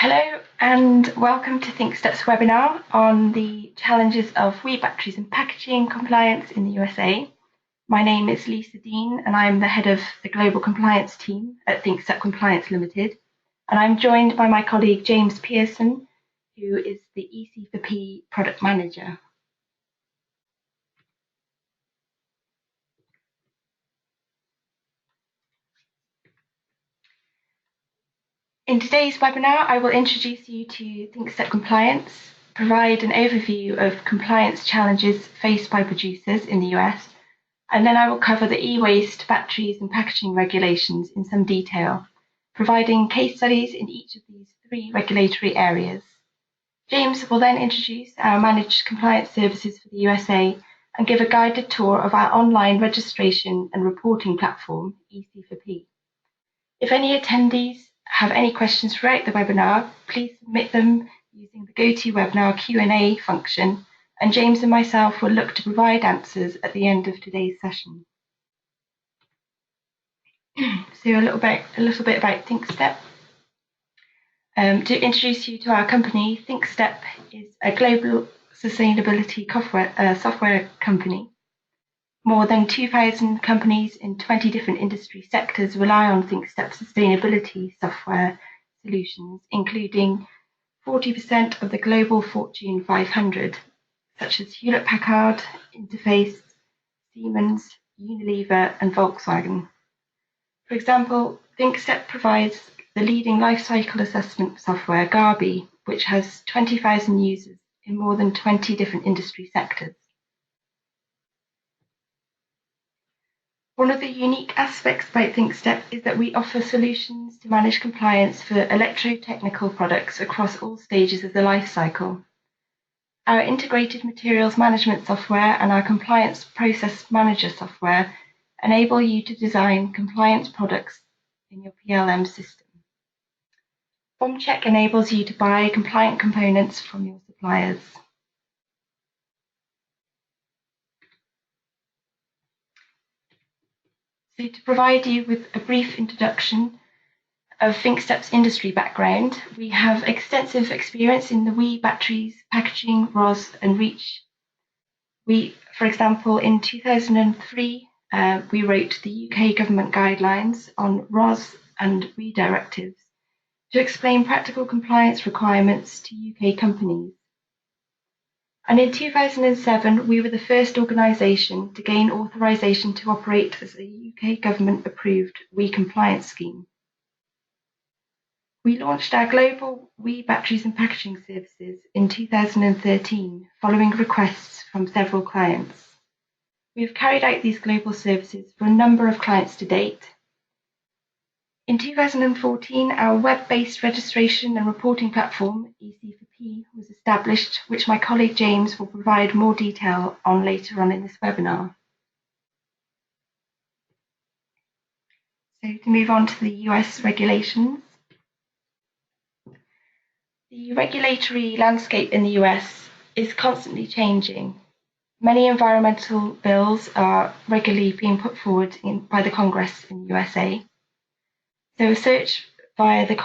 Hello and welcome to ThinkStep's webinar on the challenges of WEEE batteries and packaging compliance in the USA. My name is Lisa Dean and I'm the head of the global compliance team at ThinkStep Compliance Limited. And I'm joined by my colleague James Pearson, who is the EC4P product manager. In today's webinar, I will introduce you to ThinkStep Compliance, provide an overview of compliance challenges faced by producers in the US, and then I will cover the e-waste, batteries and packaging regulations in some detail, providing case studies in each of these three regulatory areas. James will then introduce our managed compliance services for the USA and give a guided tour of our online registration and reporting platform, EC4P. If any attendees have any questions throughout the webinar, please submit them using the GoToWebinar Q&A function, and James and myself will look to provide answers at the end of today's session. So a little bit about ThinkStep. To introduce you to our company, ThinkStep is a global sustainability software company. More than 2,000 companies in 20 different industry sectors rely on ThinkStep sustainability software solutions, including 40% of the global Fortune 500, such as Hewlett-Packard, Interface, Siemens, Unilever, and Volkswagen. For example, ThinkStep provides the leading lifecycle assessment software, Garby, which has 20,000 users in more than 20 different industry sectors. One of the unique aspects about ThinkStep is that we offer solutions to manage compliance for electrotechnical products across all stages of the life cycle. Our integrated materials management software and our compliance process manager software enable you to design compliance products in your PLM system. BombCheck enables you to buy compliant components from your suppliers. So to provide you with a brief introduction of ThinkStep's industry background, we have extensive experience in the WEEE batteries, packaging, ROS and REACH. For example, in 2003, we wrote the UK government guidelines on ROS and WEEE directives to explain practical compliance requirements to UK companies. And in 2007, we were the first organisation to gain authorisation to operate as a UK government-approved WEEE compliance scheme. We launched our global WEEE batteries and packaging services in 2013, following requests from several clients. We have carried out these global services for a number of clients to date. In 2014, our web-based registration and reporting platform, EC4P, was established, which my colleague James will provide more detail on later on in this webinar. So to move on to the US regulations. The regulatory landscape in the US is constantly changing. Many environmental bills are regularly being put forward by the Congress in the USA. So a search via the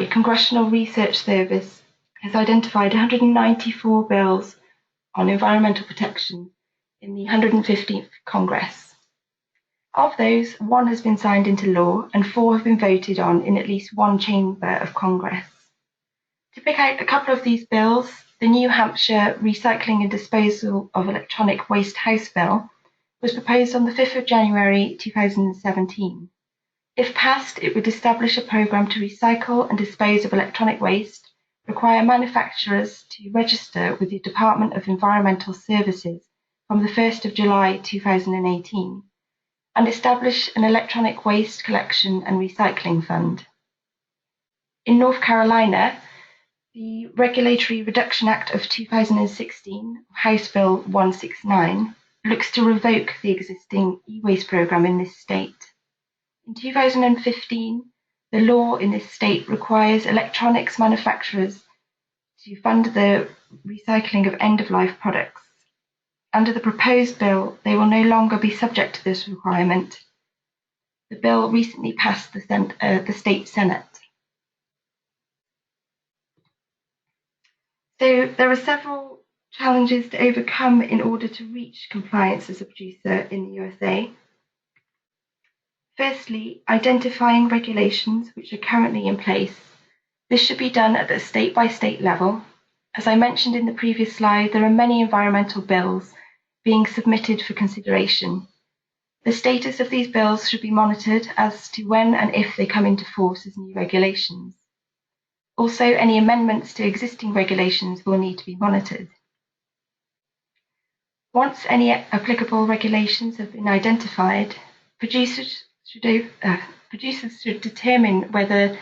Congressional Research Service has identified 194 bills on environmental protection in the 115th Congress. Of those, 1 has been signed into law and 4 have been voted on in at least one chamber of Congress. To pick out a couple of these bills, the New Hampshire Recycling and Disposal of Electronic Waste House Bill was proposed on the 5th of January 2017. If passed, it would establish a programme to recycle and dispose of electronic waste, require manufacturers to register with the Department of Environmental Services from the 1st of July 2018, and establish an electronic waste collection and recycling fund. In North Carolina, the Regulatory Reduction Act of 2016, House Bill 169, looks to revoke the existing e-waste programme in this state. In 2015, the law in this state requires electronics manufacturers to fund the recycling of end-of-life products. Under the proposed bill, they will no longer be subject to this requirement. The bill recently passed the state Senate. So there are several challenges to overcome in order to reach compliance as a producer in the USA. Firstly, identifying regulations which are currently in place. This should be done at the state-by-state level. As I mentioned in the previous slide, there are many environmental bills being submitted for consideration. The status of these bills should be monitored as to when and if they come into force as new regulations. Also, any amendments to existing regulations will need to be monitored. Once any applicable regulations have been identified, producers should determine whether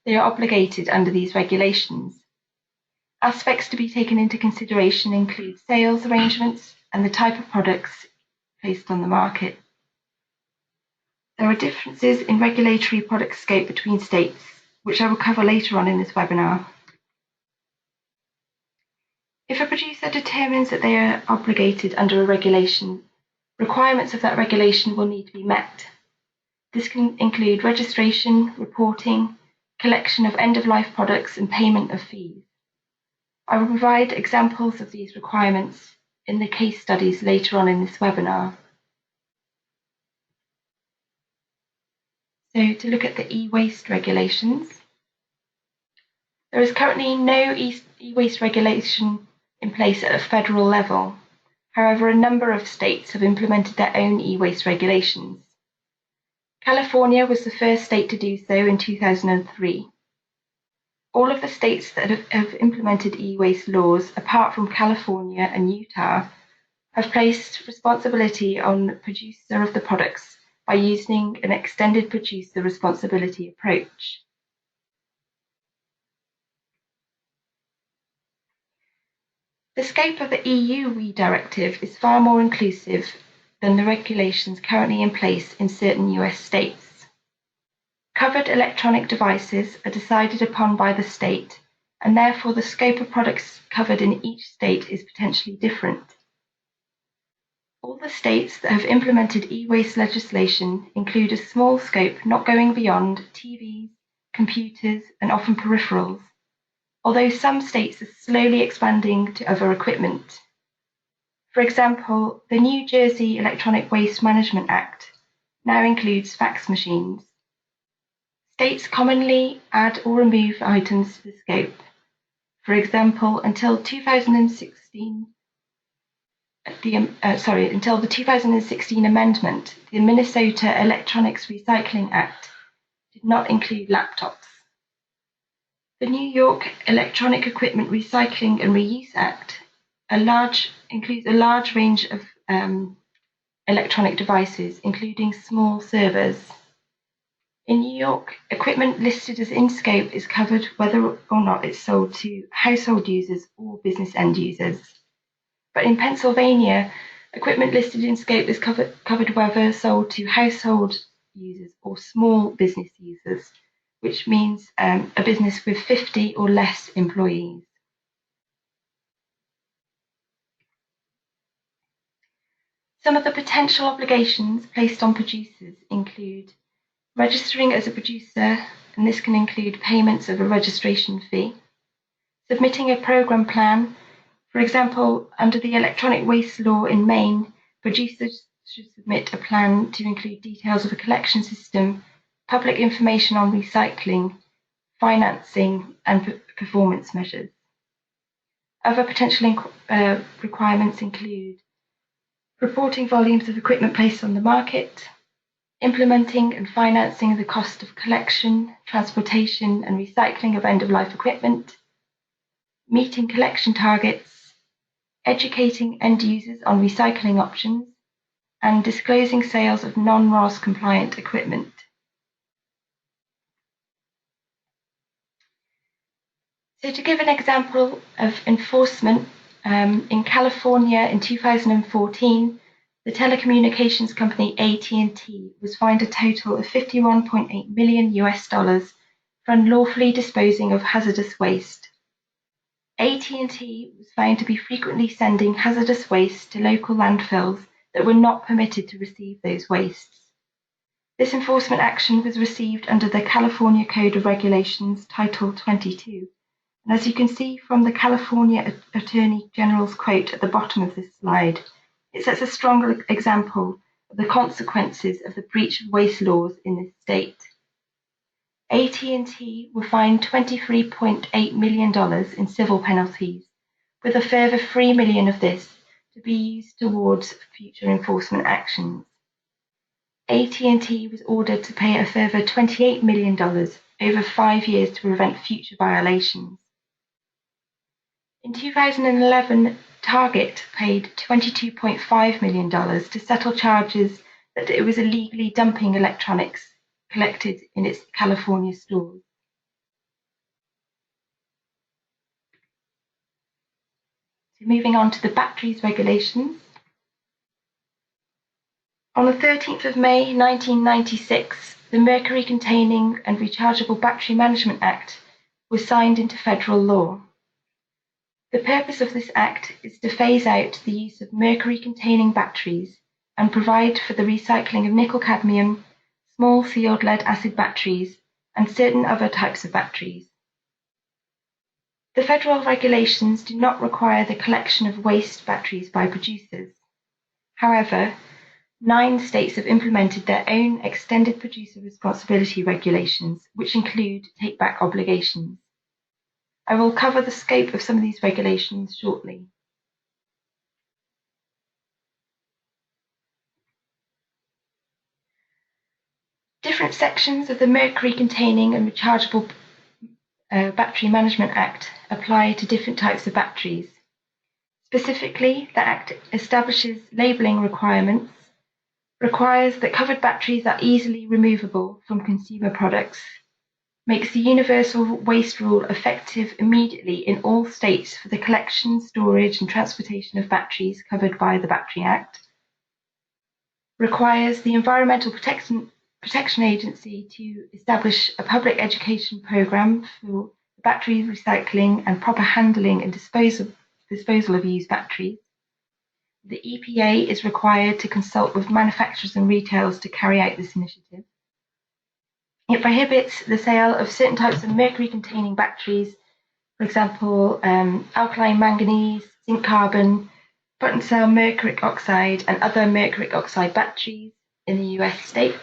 they are obligated under these regulations. Aspects to be taken into consideration include sales arrangements and the type of products placed on the market. There are differences in regulatory product scope between states, which I will cover later on in this webinar. If a producer determines that they are obligated under a regulation, requirements of that regulation will need to be met. This can include registration, reporting, collection of end-of-life products, and payment of fees. I will provide examples of these requirements in the case studies later on in this webinar. So to look at the e-waste regulations, there is currently no e-waste regulation in place at a federal level. However, a number of states have implemented their own e-waste regulations. California was the first state to do so in 2003. All of the states that have implemented e-waste laws, apart from California and Utah, have placed responsibility on the producer of the products by using an extended producer responsibility approach. The scope of the EU WEEE directive is far more inclusive than the regulations currently in place in certain US states. Covered electronic devices are decided upon by the state, and therefore the scope of products covered in each state is potentially different. All the states that have implemented e-waste legislation include a small scope not going beyond TVs, computers, and often peripherals, although some states are slowly expanding to other equipment. For example, the New Jersey Electronic Waste Management Act now includes fax machines. States commonly add or remove items to the scope. For example, until the 2016 amendment, the Minnesota Electronics Recycling Act did not include laptops. The New York Electronic Equipment Recycling and Reuse Act includes a large range of electronic devices, including small servers. In New York, equipment listed as in scope is covered whether or not it's sold to household users or business end users. But in Pennsylvania, equipment listed in scope is covered whether sold to household users or small business users, which means a business with 50 or less employees. Some of the potential obligations placed on producers include registering as a producer, and this can include payments of a registration fee, submitting a program plan. For example, under the electronic waste law in Maine, producers should submit a plan to include details of a collection system, public information on recycling, financing, and performance measures. Other potential requirements include reporting volumes of equipment placed on the market, implementing and financing the cost of collection, transportation, and recycling of end-of-life equipment, meeting collection targets, educating end users on recycling options, and disclosing sales of non-RoHS compliant equipment. So to give an example of enforcement, in California in 2014, the telecommunications company AT&T was fined a total of $51.8 million for unlawfully disposing of hazardous waste. AT&T was found to be frequently sending hazardous waste to local landfills that were not permitted to receive those wastes. This enforcement action was received under the California Code of Regulations, Title 22, And as you can see from the California Attorney General's quote at the bottom of this slide, it sets a strong example of the consequences of the breach of waste laws in this state. AT&T were fined $23.8 million in civil penalties, with a further $3 million of this to be used towards future enforcement actions. AT&T was ordered to pay a further $28 million over 5 years to prevent future violations. In 2011, Target paid $22.5 million to settle charges that it was illegally dumping electronics collected in its California stores. So moving on to the batteries regulations. On the 13th of May 1996, the Mercury Containing and Rechargeable Battery Management Act was signed into federal law. The purpose of this act is to phase out the use of mercury-containing batteries and provide for the recycling of nickel-cadmium, small sealed lead-acid batteries, and certain other types of batteries. The federal regulations do not require the collection of waste batteries by producers. However, 9 states have implemented their own extended producer responsibility regulations, which include take-back obligations. I will cover the scope of some of these regulations shortly. Different sections of the Mercury Containing and Rechargeable Battery Management Act apply to different types of batteries. Specifically, the Act establishes labelling requirements, requires that covered batteries are easily removable from consumer products, makes the universal waste rule effective immediately in all states for the collection, storage, and transportation of batteries covered by the Battery Act, requires the Environmental Protection Agency to establish a public education program for battery recycling and proper handling and disposal of used batteries. The EPA is required to consult with manufacturers and retailers to carry out this initiative. It prohibits the sale of certain types of mercury-containing batteries, for example, alkaline manganese, zinc carbon, button cell mercuric oxide, and other mercuric oxide batteries in the US states.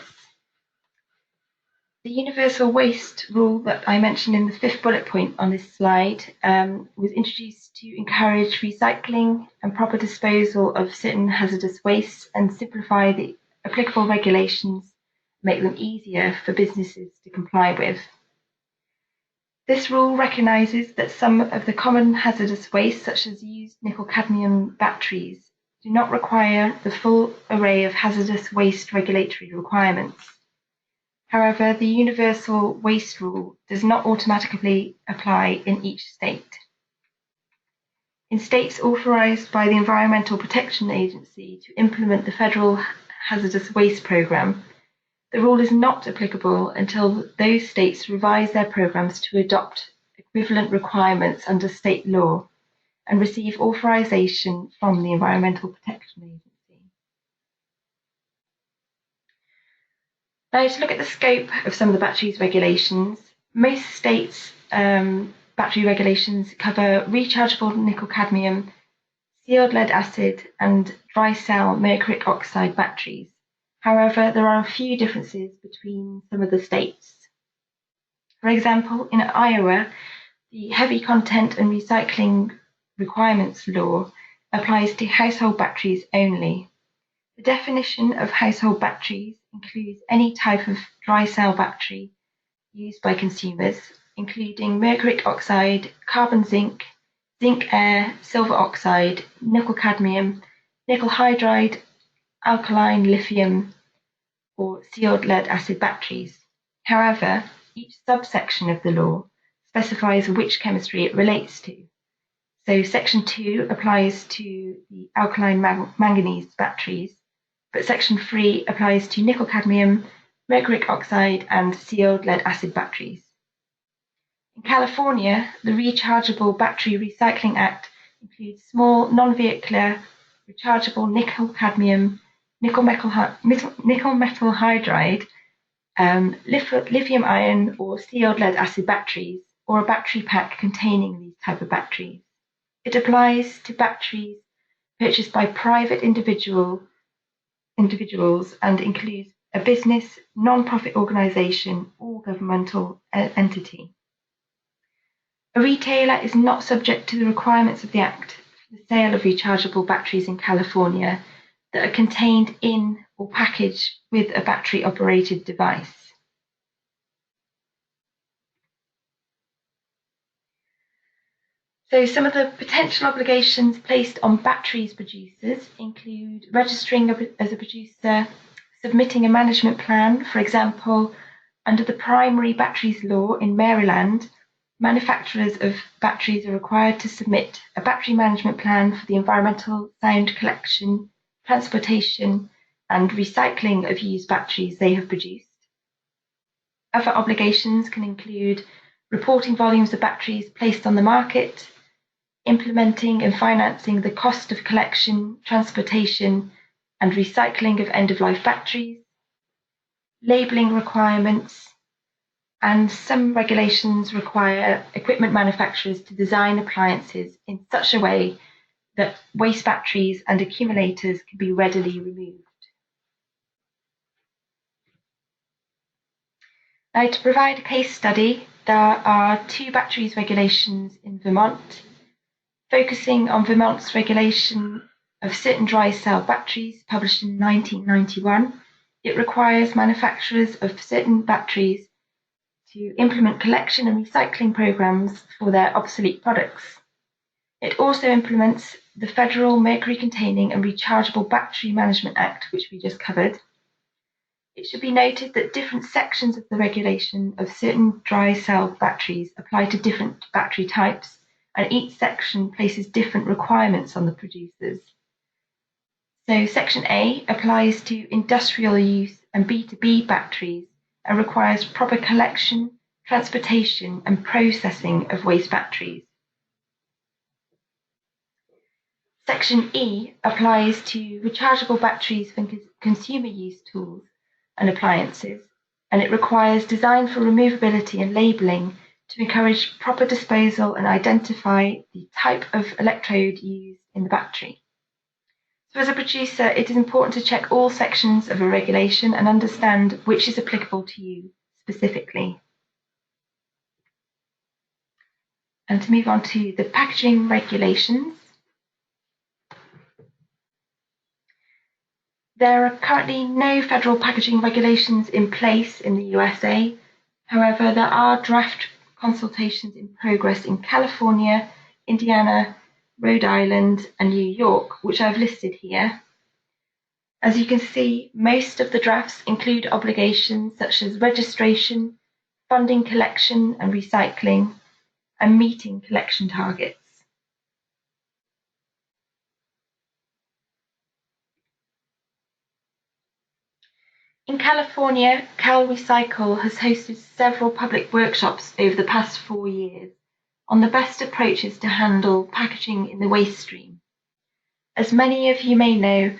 The universal waste rule that I mentioned in the 5th bullet point on this slide was introduced to encourage recycling and proper disposal of certain hazardous wastes and simplify the applicable regulations, make them easier for businesses to comply with. This rule recognises that some of the common hazardous waste, such as used nickel-cadmium batteries, do not require the full array of hazardous waste regulatory requirements. However, the universal waste rule does not automatically apply in each state. In states authorised by the Environmental Protection Agency to implement the Federal Hazardous Waste Programme, the rule is not applicable until those states revise their programs to adopt equivalent requirements under state law and receive authorization from the Environmental Protection Agency. Now, to look at the scope of some of the batteries regulations, most states' battery regulations cover rechargeable nickel-cadmium, sealed lead-acid, and dry cell mercuric oxide batteries. However, there are a few differences between some of the states. For example, in Iowa, the Heavy Content and Recycling Requirements Law applies to household batteries only. The definition of household batteries includes any type of dry cell battery used by consumers, including mercuric oxide, carbon zinc, zinc air, silver oxide, nickel cadmium, nickel hydride, alkaline lithium, or sealed lead acid batteries. However, each subsection of the law specifies which chemistry it relates to. So Section 2 applies to the alkaline manganese batteries, but Section 3 applies to nickel cadmium, mercuric oxide, and sealed lead acid batteries. In California, the Rechargeable Battery Recycling Act includes small non-vehicular rechargeable nickel cadmium, nickel metal hydride, lithium ion, or sealed lead acid batteries, or a battery pack containing these type of batteries. It applies to batteries purchased by private individuals and includes a business, non-profit organisation, or governmental entity. A retailer is not subject to the requirements of the Act for the sale of rechargeable batteries in California that are contained in or packaged with a battery-operated device. So some of the potential obligations placed on batteries producers include registering as a producer, submitting a management plan. For example, under the Primary Batteries Law in Maryland, manufacturers of batteries are required to submit a battery management plan for the environmental sound collection, transportation, and recycling of used batteries they have produced. Other obligations can include reporting volumes of batteries placed on the market, implementing and financing the cost of collection, transportation, and recycling of end-of-life batteries, labelling requirements, and some regulations require equipment manufacturers to design appliances in such a way that waste batteries and accumulators can be readily removed. Now, to provide a case study, there are 2 batteries regulations in Vermont. Focusing on Vermont's regulation of certain dry cell batteries published in 1991, it requires manufacturers of certain batteries to implement collection and recycling programs for their obsolete products. It also implements the Federal Mercury-Containing and Rechargeable Battery Management Act, which we just covered. It should be noted that different sections of the regulation of certain dry cell batteries apply to different battery types, and each section places different requirements on the producers. So Section A applies to industrial use and B2B batteries and requires proper collection, transportation, and processing of waste batteries. Section E applies to rechargeable batteries for consumer use tools and appliances, and it requires design for removability and labelling to encourage proper disposal and identify the type of electrode used in the battery. So as a producer, it is important to check all sections of a regulation and understand which is applicable to you specifically. And to move on to the packaging regulations. There are currently no federal packaging regulations in place in the USA. However, there are draft consultations in progress in California, Indiana, Rhode Island, and New York, which I've listed here. As you can see, most of the drafts include obligations such as registration, funding collection and recycling, and meeting collection targets. In California, CalRecycle has hosted several public workshops over the past 4 years on the best approaches to handle packaging in the waste stream. As many of you may know,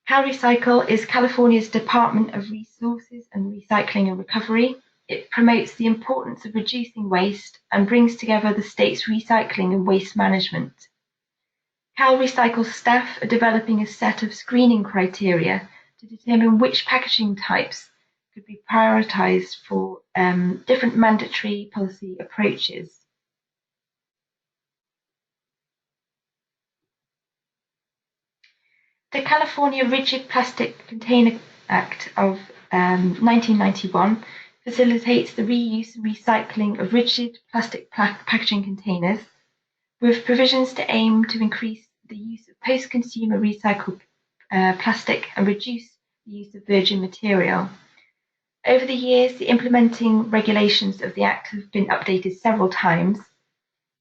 CalRecycle is California's Department of Resources and Recycling and Recovery. It promotes the importance of reducing waste and brings together the state's recycling and waste management. CalRecycle staff are developing a set of screening criteria to determine which packaging types could be prioritised for different mandatory policy approaches. The California Rigid Plastic Container Act of 1991 facilitates the reuse and recycling of rigid plastic packaging containers, with provisions to aim to increase the use of post-consumer recycled plastic and reduce the use of virgin material. Over the years, the implementing regulations of the Act have been updated several times,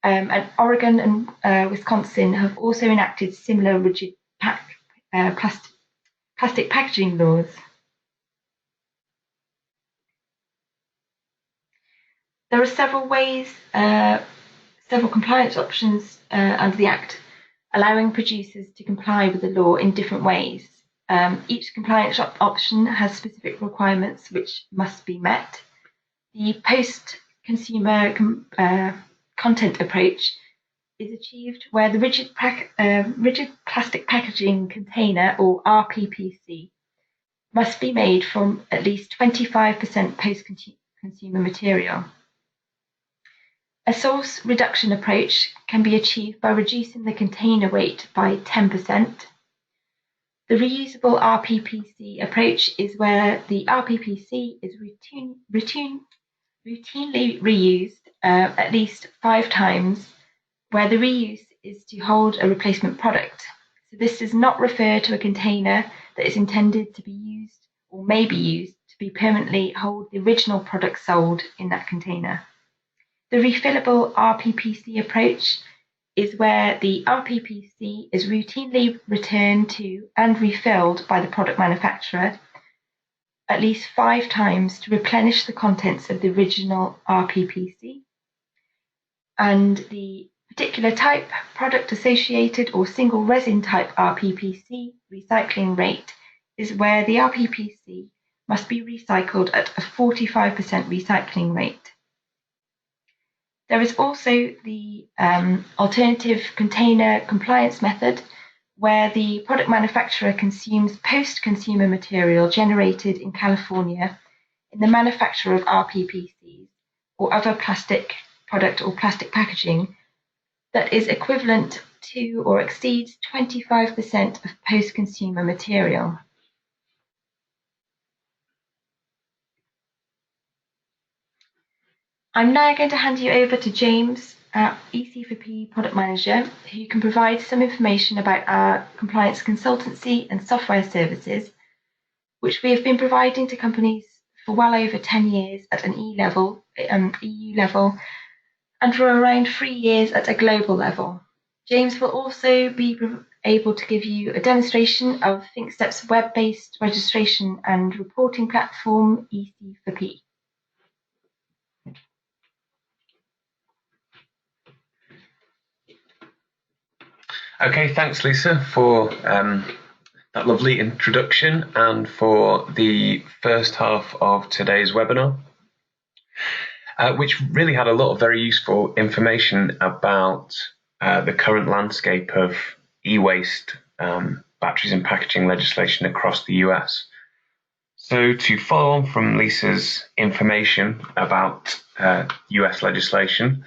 and Oregon and Wisconsin have also enacted similar rigid plastic packaging laws. There are several compliance options under the Act, allowing producers to comply with the law in different ways. Each compliance option has specific requirements which must be met. The consumer content approach is achieved where the rigid plastic packaging container, or RPPC, must be made from at least 25% post-consumer material. A source reduction approach can be achieved by reducing the container weight by 10%. The reusable RPPC approach is where the RPPC is routinely reused at least 5 times, where the reuse is to hold a replacement product. So this does not refer to a container that is intended to be used or may be used to be permanently hold the original product sold in that container. The refillable RPPC approach is where the RPPC is routinely returned to and refilled by the product manufacturer at least 5 times to replenish the contents of the original RPPC. And the particular type, product associated or single resin type RPPC recycling rate is where the RPPC must be recycled at a 45% recycling rate. There is also the alternative container compliance method, where the product manufacturer consumes post-consumer material generated in California in the manufacture of RPPCs or other plastic product or plastic packaging that is equivalent to or exceeds 25% of post-consumer material. I'm now going to hand you over to James, our EC4P product manager, who can provide some information about our compliance consultancy and software services, which we have been providing to companies for well over 10 years at an EU level, and for around 3 years at a global level. James will also be able to give you a demonstration of ThinkStep's web-based registration and reporting platform, EC4P. Okay, thanks Lisa for that lovely introduction and for the first half of today's webinar, which really had a lot of very useful information about the current landscape of e-waste, batteries and packaging legislation across the US. So to follow on from Lisa's information about US legislation,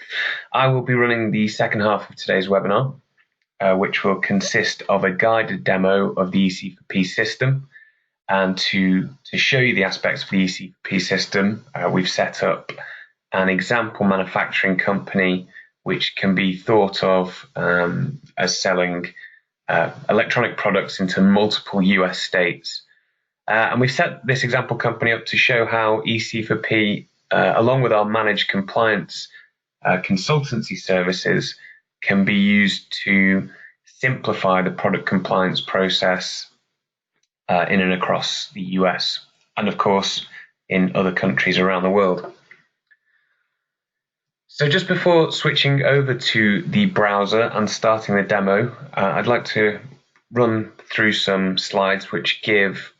I will be running the second half of today's webinar, which will consist of a guided demo of the EC4P system. And to show you the aspects of the EC4P system, we've set up an example manufacturing company which can be thought of as selling electronic products into multiple US states. And we've set this example company up to show how EC4P, along with our managed compliance consultancy services, can be used to simplify the product compliance process in and across the US, and of course in other countries around the world. So just before switching over to the browser and starting the demo, I'd like to run through some slides which give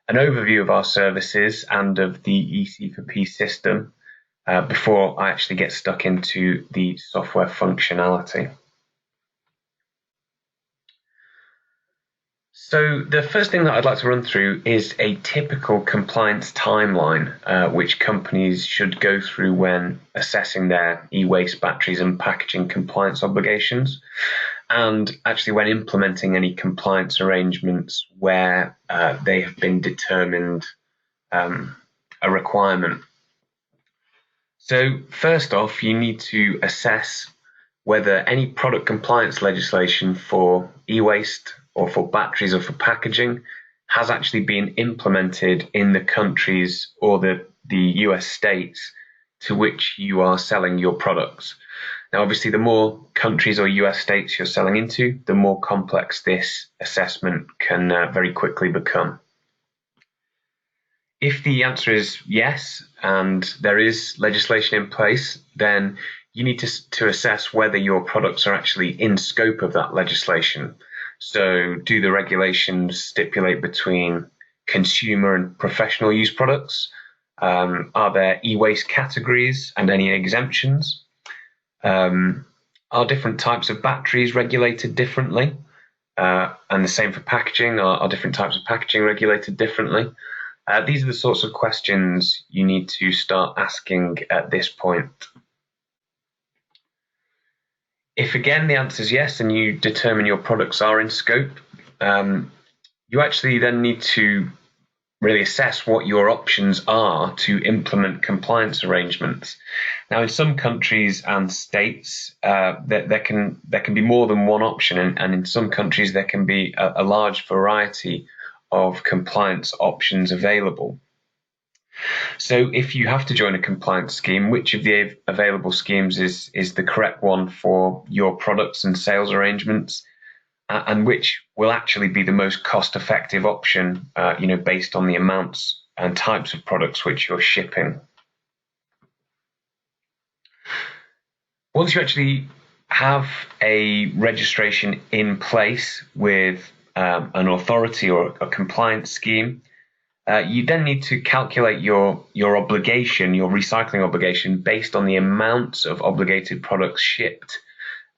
an overview of our services and of the EC4P system before I actually get stuck into the software functionality. So the first thing that I'd like to run through is a typical compliance timeline which companies should go through when assessing their e-waste batteries and packaging compliance obligations, and actually when implementing any compliance arrangements where they have been determined a requirement. So first off, you need to assess whether any product compliance legislation for e-waste or for batteries or for packaging has actually been implemented in the countries or the US states to which you are selling your products. Now, obviously, the more countries or US states you're selling into, the more complex this assessment can very quickly become. If the answer is yes, and there is legislation in place, then you need to assess whether your products are actually in scope of that legislation. So do the regulations stipulate between consumer and professional use products? Are there e-waste categories and any exemptions? Are different types of batteries regulated differently? And the same for packaging. Are different types of packaging regulated differently? These are the sorts of questions you need to start asking at this point. If again the answer is yes and you determine your products are in scope, you actually then need to really assess what your options are to implement compliance arrangements. Now, in some countries and states, there can be more than one option, and in some countries there can be a large variety of compliance options available. So if you have to join a compliance scheme, which of the available schemes is the correct one for your products and sales arrangements, and which will actually be the most cost-effective option, based on the amounts and types of products which you're shipping. Once you actually have a registration in place with an authority or a compliance scheme, you then need to calculate your obligation, your recycling obligation, based on the amounts of obligated products shipped.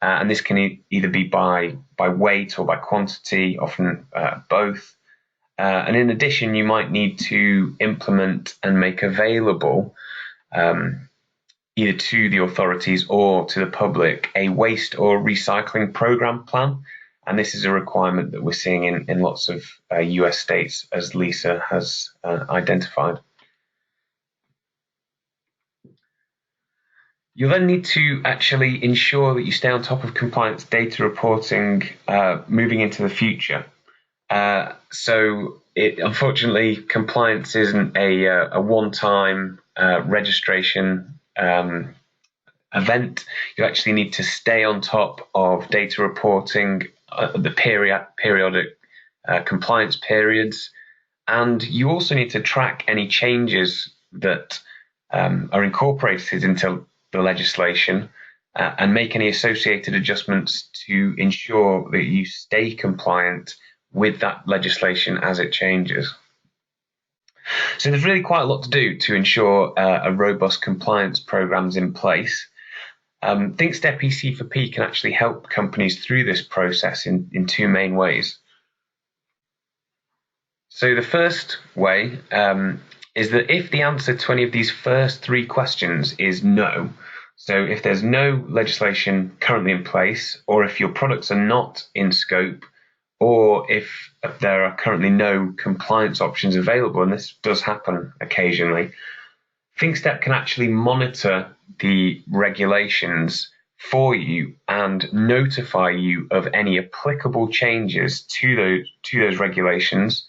And this can either be by weight or by quantity, often both. And in addition, you might need to implement and make available, either to the authorities or to the public, a waste or recycling program plan. And this is a requirement that we're seeing in lots of US states, as Lisa has identified. You'll then need to actually ensure that you stay on top of compliance data reporting moving into the future. Unfortunately, compliance isn't a one-time registration event. You actually need to stay on top of data reporting, the periodic compliance periods, and you also need to track any changes that are incorporated into the legislation and make any associated adjustments to ensure that you stay compliant with that legislation as it changes. So there's really quite a lot to do to ensure a robust compliance program's in place. ThinkStep EC4P can actually help companies through this process in two main ways. So the first way is that if the answer to any of these first three questions is no, so if there's no legislation currently in place, or if your products are not in scope, or if there are currently no compliance options available, and this does happen occasionally, ThinkStep can actually monitor the regulations for you and notify you of any applicable changes to those regulations,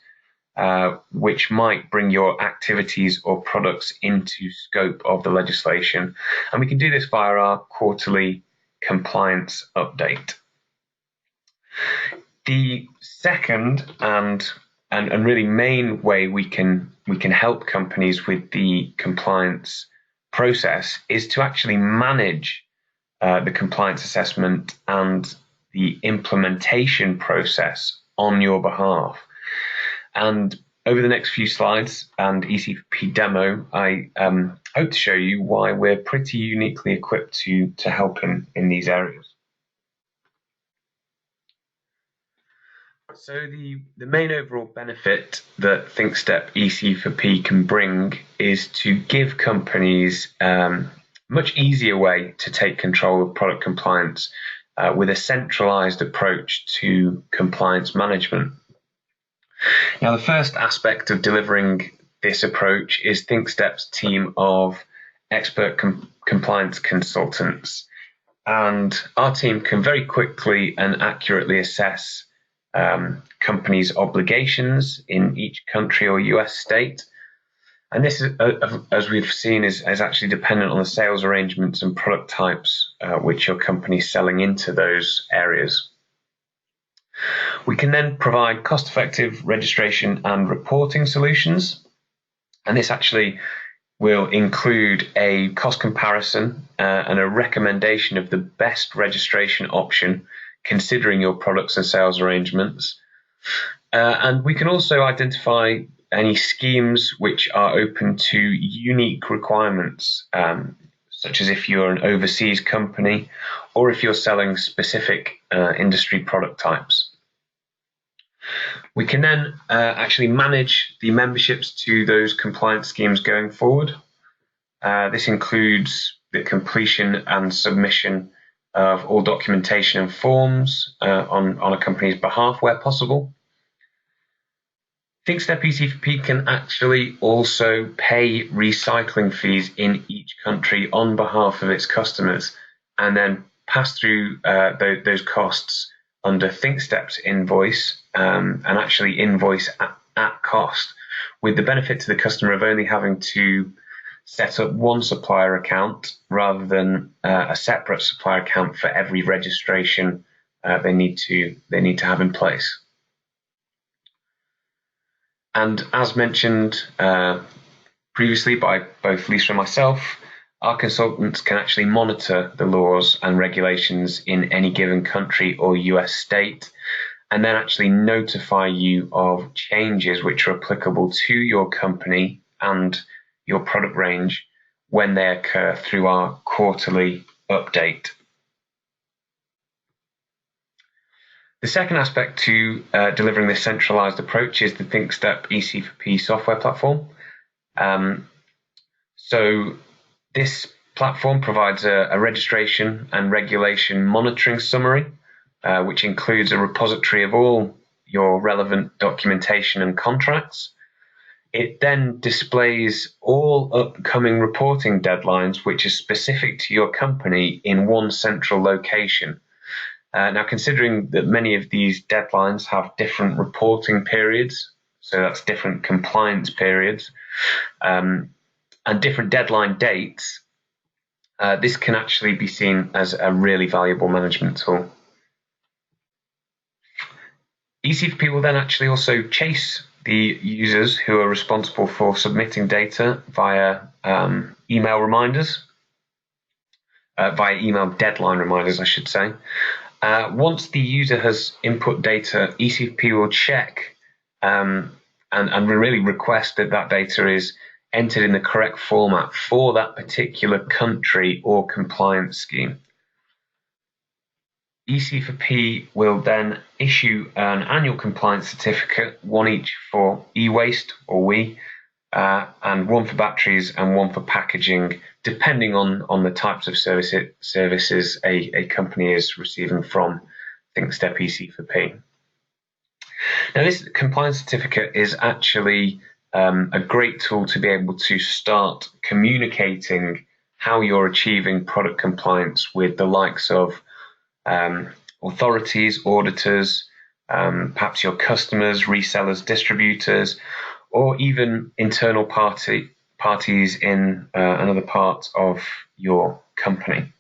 which might bring your activities or products into scope of the legislation. And we can do this via our quarterly compliance update. The second and really main way we can help companies with the compliance process is to actually manage the compliance assessment and the implementation process on your behalf. And over the next few slides and EC4P demo, I hope to show you why we're pretty uniquely equipped to help in these areas. So the main overall benefit that ThinkStep EC4P can bring is to give companies much easier way to take control of product compliance with a centralized approach to compliance management. Now, the first aspect of delivering this approach is ThinkStep's team of expert compliance consultants. And our team can very quickly and accurately assess companies' obligations in each country or US state. And this, as we've seen, is actually dependent on the sales arrangements and product types which your company is selling into those areas. We can then provide cost-effective registration and reporting solutions. And this actually will include a cost comparison and a recommendation of the best registration option considering your products and sales arrangements. And we can also identify any schemes which are open to unique requirements, such as if you're an overseas company or if you're selling specific industry product types. We can then actually manage the memberships to those compliance schemes going forward. This includes the completion and submission of all documentation and forms on a company's behalf where possible. ThinkStep EC4P can actually also pay recycling fees in each country on behalf of its customers and then pass through those costs under ThinkStep's invoice and actually invoice at cost, with the benefit to the customer of only having to set up one supplier account rather than a separate supplier account for every registration they need to have in place. And as mentioned previously by both Lisa and myself, our consultants can actually monitor the laws and regulations in any given country or US state, and then actually notify you of changes which are applicable to your company and your product range when they occur through our quarterly update. The second aspect to delivering this centralized approach is the ThinkStep EC4P software platform. So this platform provides a registration and regulation monitoring summary, which includes a repository of all your relevant documentation and contracts. It then displays all upcoming reporting deadlines, which are specific to your company in one central location. Now, considering that many of these deadlines have different reporting periods, so that's different compliance periods, and different deadline dates, this can actually be seen as a really valuable management tool. EC4P will then actually also chase the users who are responsible for submitting data via email reminders, via email deadline reminders, I should say. Once the user has input data, EC4P will check and really request that that data is entered in the correct format for that particular country or compliance scheme. EC4P will then issue an annual compliance certificate, one each for e-waste or WEEE, and one for batteries and one for packaging, depending on the types of services a company is receiving from ThinkStep EC4P. Now, this compliance certificate is actually a great tool to be able to start communicating how you're achieving product compliance with the likes of authorities, auditors, perhaps your customers, resellers, distributors, or even internal parties in another part of your company.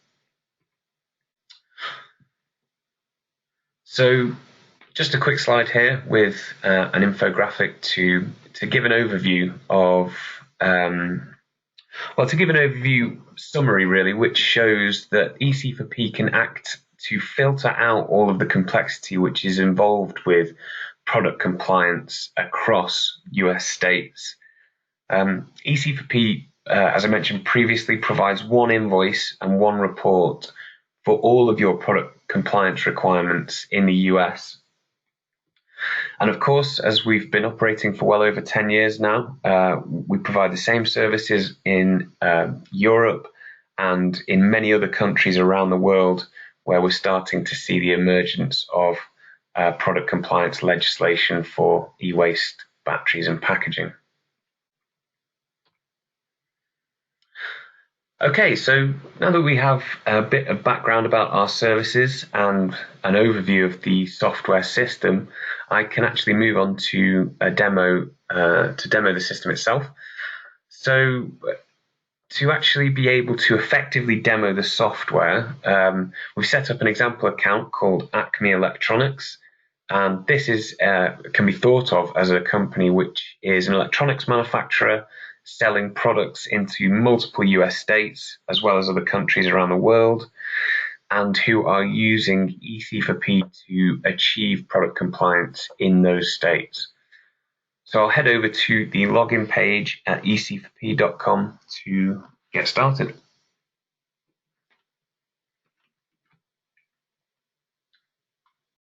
So just a quick slide here with an infographic to give an overview of, to give an overview summary really, which shows that EC4P can act to filter out all of the complexity which is involved with product compliance across US states. EC4P, as I mentioned previously, provides one invoice and one report for all of your product compliance requirements in the US. And of course, as we've been operating for well over 10 years now, we provide the same services in Europe and in many other countries around the world where we're starting to see the emergence of product compliance legislation for e-waste, batteries and packaging. Okay, so now that we have a bit of background about our services and an overview of the software system, I can actually move on to a demo to demo the system itself. So to actually be able to effectively demo the software, we've set up an example account called Acme Electronics, and this is can be thought of as a company which is an electronics manufacturer selling products into multiple US states as well as other countries around the world, and who are using EC4P to achieve product compliance in those states. So I'll head over to the login page at ec4p.com to get started.